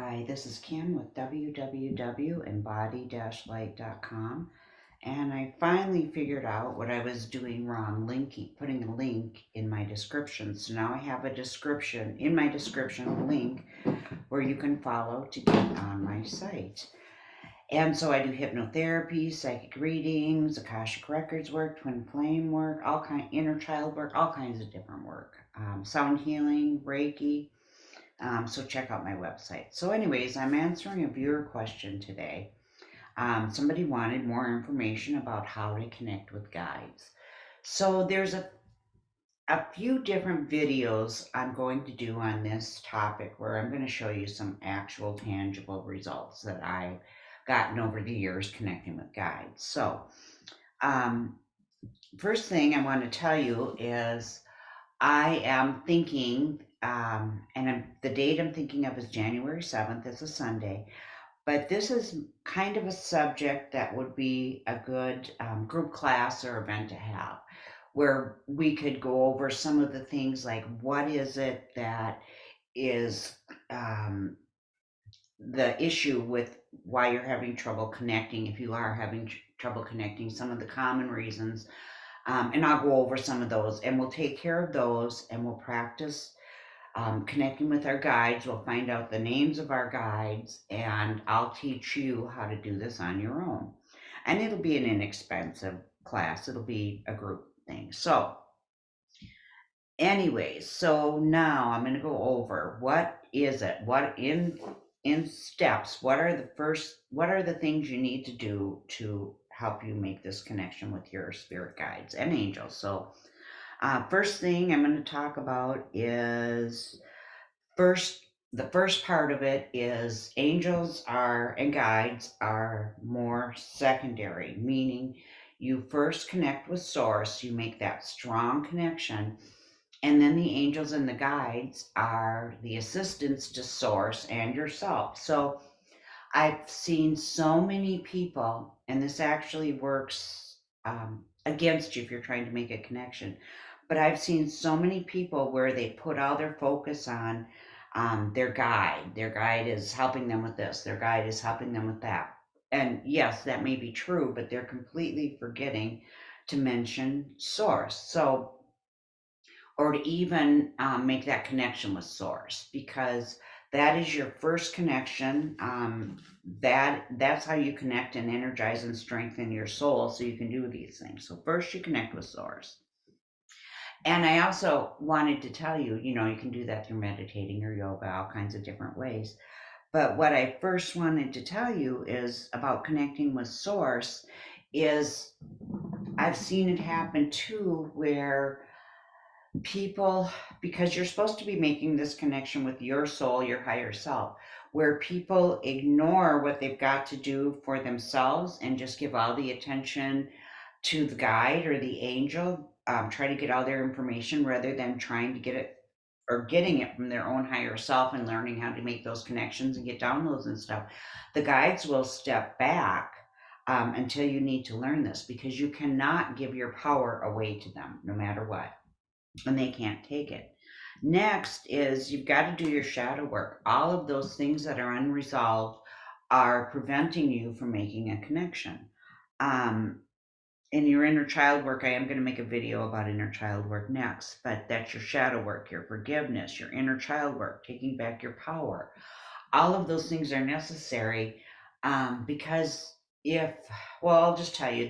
Hi, this is Kim with www.embody-light.com, and I finally figured out what I was doing wrong, putting a link in my description. So now I have a description, in my description, a link where you can follow to get on my site. And so I do hypnotherapy, psychic readings, Akashic Records work, twin flame work, inner child work, all kinds of different work, sound healing, Reiki. So check out my website. So, anyways, I'm answering a viewer question today. Somebody wanted more information about how to connect with guides. So there's a few different videos I'm going to do on this topic where I'm going to show you some actual tangible results that I've gotten over the years connecting with guides. So, um, first thing I want to tell you is I am thinking, the date I'm thinking of is January 7th. It's a Sunday. But this is kind of a subject that would be a good group class or event to have, where we could go over some of the things like what is it that is um, the issue with why you're having trouble connecting, if you are having trouble connecting, some of the common reasons, and I'll go over some of those and we'll take care of those and we'll practice connecting with our guides. We'll find out the names of our guides and I'll teach you how to do this on your own. And it'll be an inexpensive class, it'll be a group thing. So, anyways, so now I'm going to go over what is it, what in steps, what are the things you need to do to help you make this connection with your spirit guides and angels. So first thing I'm going to talk about is first the first part of it is angels are and guides are more secondary, meaning you first connect with source, you make that strong connection, and then the angels and the guides are the assistants to source and yourself. So I've seen so many people, and this actually works against you if you're trying to make a connection. But I've seen so many people where they put all their focus on their guide. Their guide is helping them with this, their guide is helping them with that. And yes, that may be true, but they're completely forgetting to mention source. So, or to even make that connection with source, because that is your first connection. That's how you connect and energize and strengthen your soul so you can do these things. So first you connect with source. And I also wanted to tell you, you can do that through meditating or yoga, all kinds of different ways. But what I first wanted to tell you is about connecting with source is I've seen it happen too, where people, because you're supposed to be making this connection with your soul, your higher self, where people ignore what they've got to do for themselves and just give all the attention to the guide or the angel, try to get all their information rather than trying to get it or getting it from their own higher self and learning how to make those connections and get downloads and stuff. The guides will step back until you need to learn this, because you cannot give your power away to them no matter what, and they can't take it. Next is you've got to do your shadow work. All of those things that are unresolved are preventing you from making a connection. Um, in your inner child work, I am going to make a video about inner child work next, but that's your shadow work, your forgiveness, your inner child work, taking back your power. All of those things are necessary, because if, well, I'll just tell you,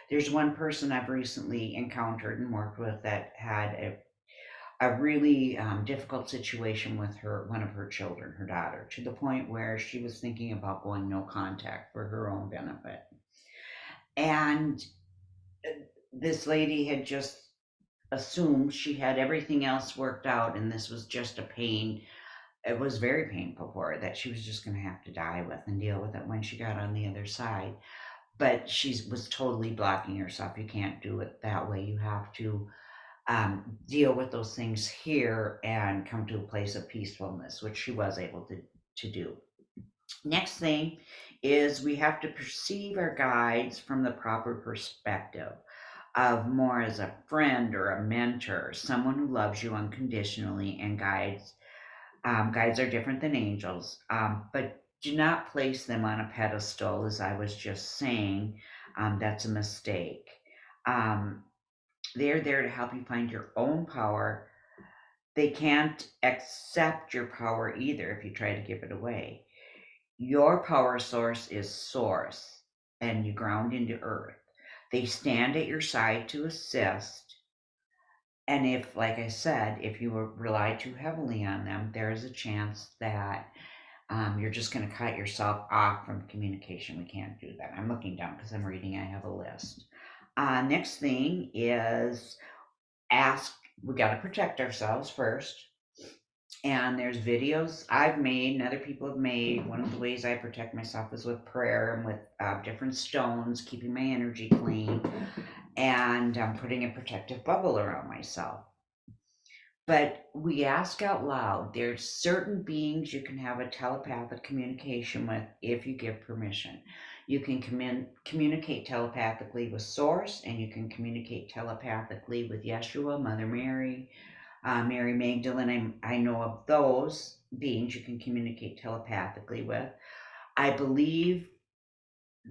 there's one person I've recently encountered and worked with that had a really difficult situation with one of her children, her daughter, to the point where she was thinking about going no contact for her own benefit. And this lady had just assumed she had everything else worked out and this was just a pain. It was very painful for her that she was just going to have to die with and deal with it when she got on the other side. But she was totally blocking herself. You can't do it that way. You have to deal with those things here and come to a place of peacefulness, which she was able to do. Next thing is we have to perceive our guides from the proper perspective of more as a friend or a mentor, someone who loves you unconditionally and guides Guides are different than angels, but do not place them on a pedestal, as I was just saying. That's a mistake. Um, they're there to help you find your own power. They can't accept your power either if you try to give it away. Your power source is source, and you ground into earth. They stand at your side to assist. And if, like I said, if you rely too heavily on them, there is a chance that you're just going to cut yourself off from communication. We can't do that. I'm looking down because I'm reading, I have a list. Next thing is ask, we got to protect ourselves first. And there's videos I've made and other people have made. One of the ways I protect myself is with prayer and with different stones, keeping my energy clean, and putting a protective bubble around myself. But we ask out loud. There's certain beings you can have a telepathic communication with if you give permission. You can communicate telepathically with Source, and you can communicate telepathically with Yeshua, Mother Mary, Mary Magdalene. I know of those beings you can communicate telepathically with. I believe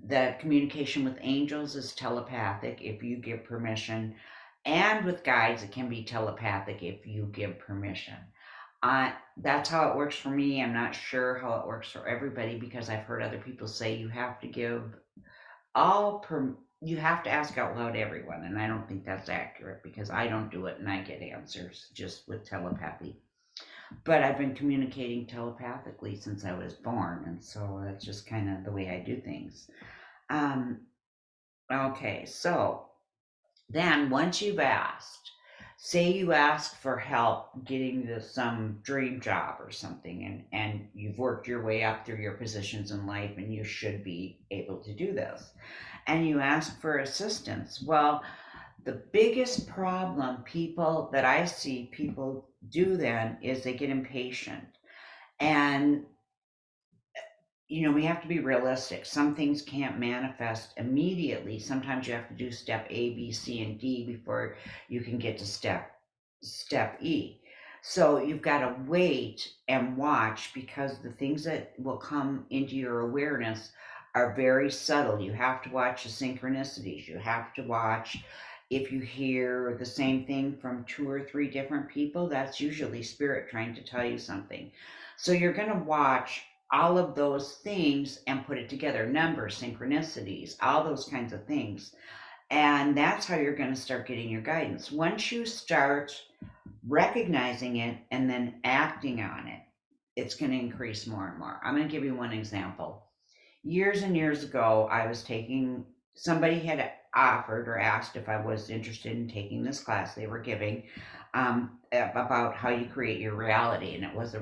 that communication with angels is telepathic if you give permission, and with guides, it can be telepathic if you give permission. That's how it works for me. I'm not sure how it works for everybody because I've heard other people say you have to give you have to ask out loud to everyone, and I don't think that's accurate because I don't do it and I get answers just with telepathy. But I've been communicating telepathically since I was born, and so that's just kind of the way I do things. Um, okay, so then once you've asked, say you ask for help getting some dream job or something, and you've worked your way up through your positions in life and you should be able to do this, and you ask for assistance. Well, the biggest problem people that I see people do then is they get impatient. And we have to be realistic. Some things can't manifest immediately. Sometimes you have to do step A, B, C, and D before you can get to step E. So you've got to wait and watch, because the things that will come into your awareness are very subtle. You have to watch the synchronicities. You have to watch if you hear the same thing from 2 or 3 different people, that's usually spirit trying to tell you something. So you're going to watch all of those things and put it together, numbers, synchronicities, all those kinds of things. And that's how you're going to start getting your guidance. Once you start recognizing it and then acting on it, it's going to increase more and more. I'm going to give you one example. Years and years ago, somebody had offered or asked if I was interested in taking this class they were giving about how you create your reality. And it was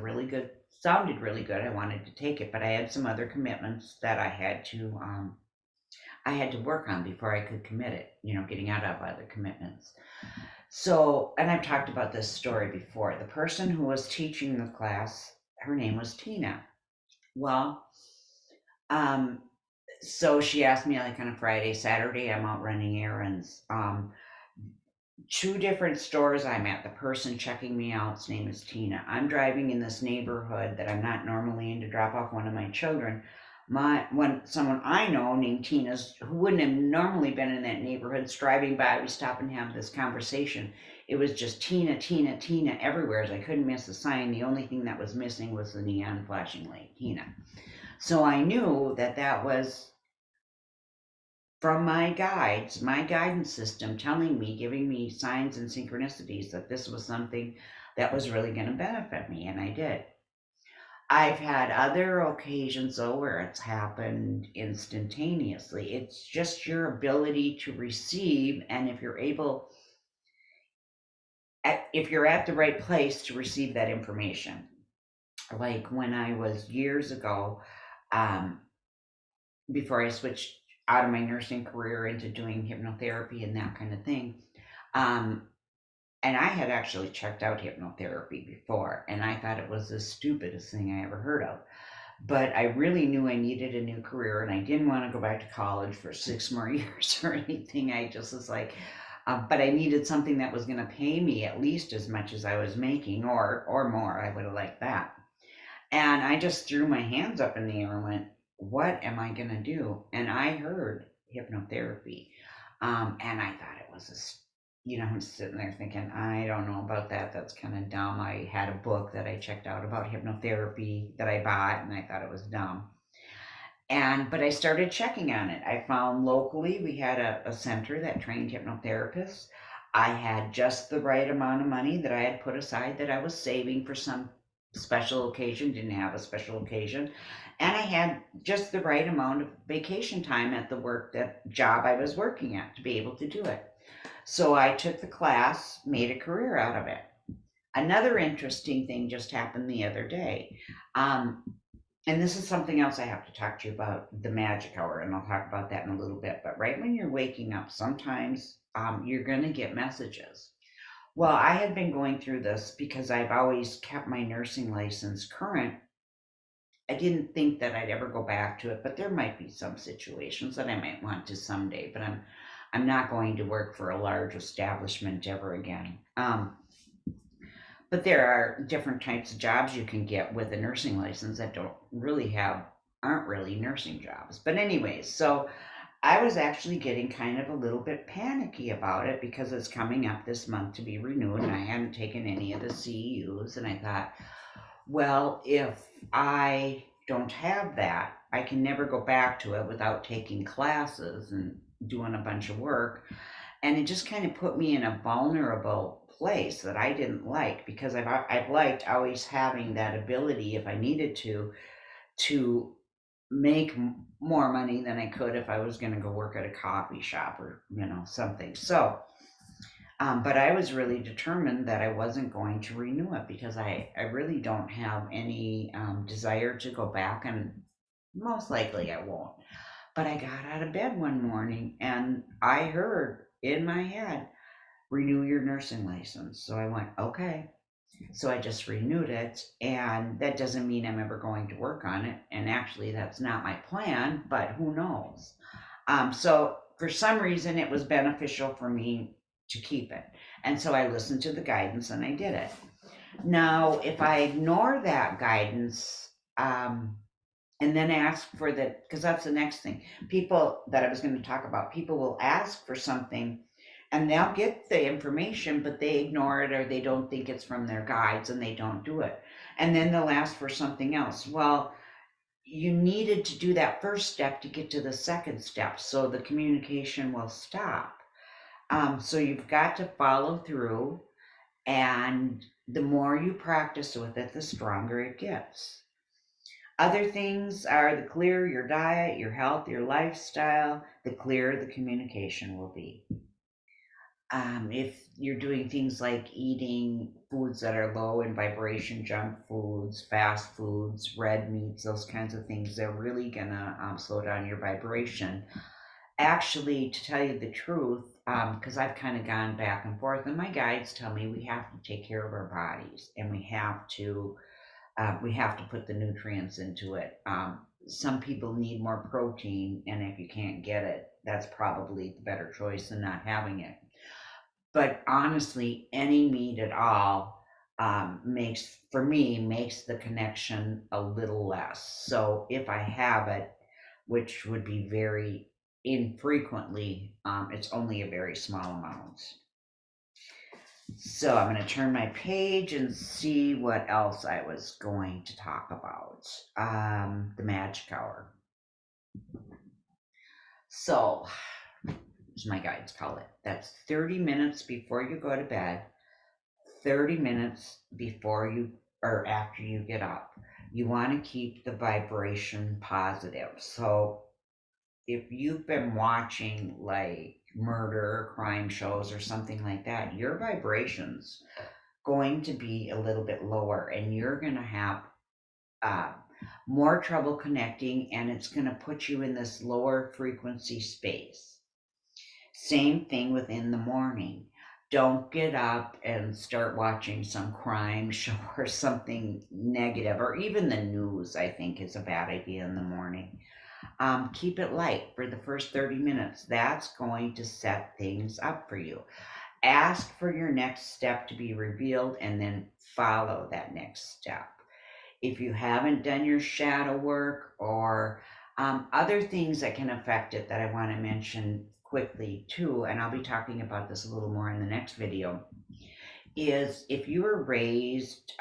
sounded really good. I wanted to take it, but I had some other commitments that I had to work on before I could commit it, getting out of other commitments. So, and I've talked about this story before. The person who was teaching the class, her name was Tina. Well, so she asked me like on a Friday, Saturday, I'm out running errands. 2 different stores I'm at, the person checking me out's name is Tina. I'm driving in this neighborhood that I'm not normally in to drop off one of my children. When someone I know named Tina, who wouldn't have normally been in that neighborhood, is driving by, we stop and have this conversation. It was just Tina, Tina, Tina everywhere, as I couldn't miss the sign. The only thing that was missing was the neon flashing light, Tina. So I knew that was from my guides, my guidance system telling me, giving me signs and synchronicities that this was something that was really going to benefit me, and I did. I've had other occasions though where it's happened instantaneously. It's just your ability to receive, and if you're at the right place to receive that information. Like when I was years ago, before I switched out of my nursing career into doing hypnotherapy and that kind of thing. And I had actually checked out hypnotherapy before, and I thought it was the stupidest thing I ever heard of. But I really knew I needed a new career, and I didn't want to go back to college for 6 more years or anything. I just was like, but I needed something that was going to pay me at least as much as I was making, or more. I would have liked that. And I just threw my hands up in the air and went, what am I going to do? And I heard hypnotherapy. And I thought it was I'm sitting there thinking, I don't know about that. That's kind of dumb. I had a book that I checked out about hypnotherapy that I bought, and I thought it was dumb. But I started checking on it. I found locally we had a center that trained hypnotherapists. I had just the right amount of money that I had put aside that I was saving for some special occasion, didn't have a special occasion. And I had just the right amount of vacation time at the that job I was working at to be able to do it. So I took the class, made a career out of it. Another interesting thing just happened the other day. Um, and this is something else I have to talk to you about, the magic hour, and I'll talk about that in a little bit. But right when you're waking up, sometimes you're going to get messages. Well, I had been going through this because I've always kept my nursing license current. I didn't think that I'd ever go back to it, but there might be some situations that I might want to someday. But I'm not going to work for a large establishment ever again. But there are different types of jobs you can get with a nursing license that aren't really nursing jobs. But anyways, so I was actually getting kind of a little bit panicky about it because it's coming up this month to be renewed, and I hadn't taken any of the CEUs, and I thought, well, if I don't have that, I can never go back to it without taking classes and doing a bunch of work. And it just kind of put me in a vulnerable place that I didn't like, because I've liked always having that ability, if I needed to make more money than I could if I was going to go work at a coffee shop or something. So but I was really determined that I wasn't going to renew it because I really don't have any desire to go back, and most likely I won't. But I got out of bed one morning and I heard in my head, renew your nursing license. So I went, okay. So I just renewed it, and that doesn't mean I'm ever going to work on it. And actually, that's not my plan, but who knows? So for some reason, it was beneficial for me to keep it. And so I listened to the guidance and I did it. Now, if I ignore that guidance, and then ask for because that's the next thing. People that I was going to talk about, people will ask for something and they'll get the information, but they ignore it or they don't think it's from their guides and they don't do it. And then they'll ask for something else. Well, you needed to do that first step to get to the second step, so the communication will stop. So you've got to follow through, and the more you practice with it, the stronger it gets. Other things are the clearer your diet, your health, your lifestyle, the clearer the communication will be. If you're doing things like eating foods that are low in vibration, junk foods, fast foods, red meats, those kinds of things, they're really gonna slow down your vibration. Actually, to tell you the truth, because I've kind of gone back and forth, and my guides tell me we have to take care of our bodies, and we have to put the nutrients into it. Some people need more protein, and if you can't get it, that's probably the better choice than not having it. But honestly, any meat at all makes the connection a little less. So if I have it, which would be very infrequently, it's only a very small amount. So I'm going to turn my page and see what else I was going to talk about. The magic hour. So, as my guides call it, that's 30 minutes before you go to bed, 30 minutes before you or after you get up. You want to keep the vibration positive. So, if you've been watching like murder or crime shows or something like that, your vibrations going to be a little bit lower, and you're going to have uh, more trouble connecting, and it's going to put you in this lower frequency space. Same thing within the morning. Don't get up and start watching some crime show or something negative, or even the news, I think, is a bad idea in the morning. Keep it light for the first 30 minutes. That's going to set things up for you. Ask for your next step to be revealed and then follow that next step. if you haven't done your shadow work, or other things that can affect it that I want to mention quickly too, and I'll be talking about this a little more in the next video, is if you were raised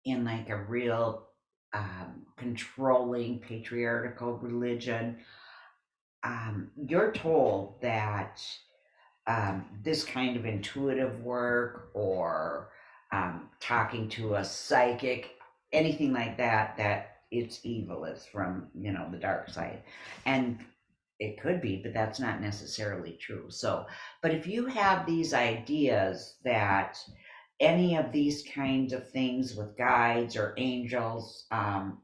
in like a real controlling patriarchal religion, you're told that this kind of intuitive work, or talking to a psychic, anything like that, that it's evil, it's from, the dark side. And it could be, but that's not necessarily true. So, but if you have these ideas that any of these kinds of things with guides or angels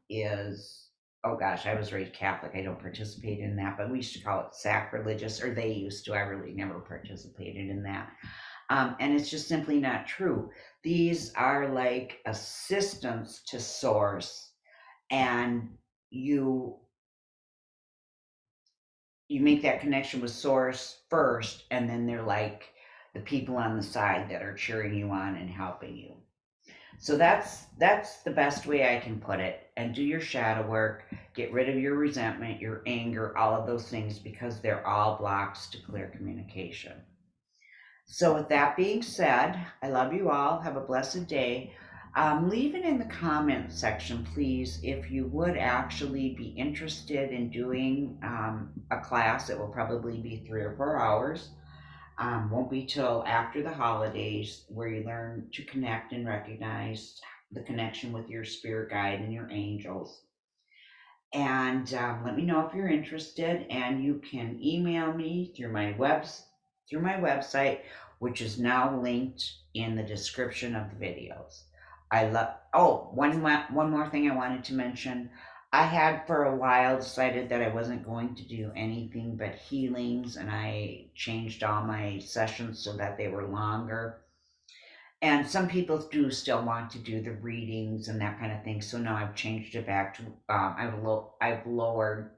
is, oh gosh, I was raised Catholic, I don't participate in that, but we used to call it sacrilegious, or they used to. I really never participated in that. And it's just simply not true. These are like assistants to source, and you you make that connection with source first, and then they're like the people on the side that are cheering you on and helping you. So that's the best way I can put it. And do your shadow work, get rid of your resentment, your anger, all of those things, because they're all blocks to clear communication. So with that being said, I love you all. Have a blessed day. Leave it in the comment section, please, if you would actually be interested in doing a class. It will probably be 3 or 4 hours. Won't be till after the holidays, where you learn to connect and recognize the connection with your spirit guide and your angels. And let me know if you're interested, and you can email me through my website, which is now linked in the description of the videos. I love. Oh, one more thing I wanted to mention. I had for a while decided that I wasn't going to do anything but healings, and I changed all my sessions so that they were longer. And some people do still want to do the readings and that kind of thing. So now I've changed it back to I've lowered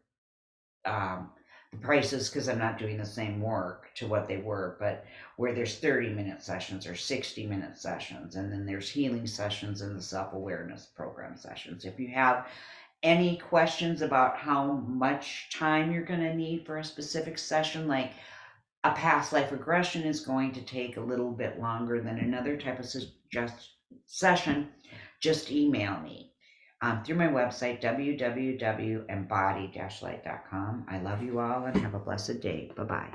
um, the prices, because I'm not doing the same work to what they were. But where there's 30-minute sessions or 60-minute sessions, and then there's healing sessions and the self-awareness program sessions. If you have any questions about how much time you're going to need for a specific session, like a past life regression is going to take a little bit longer than another type of session, just email me through my website, www.embody-light.com. I love you all and have a blessed day. Bye-bye.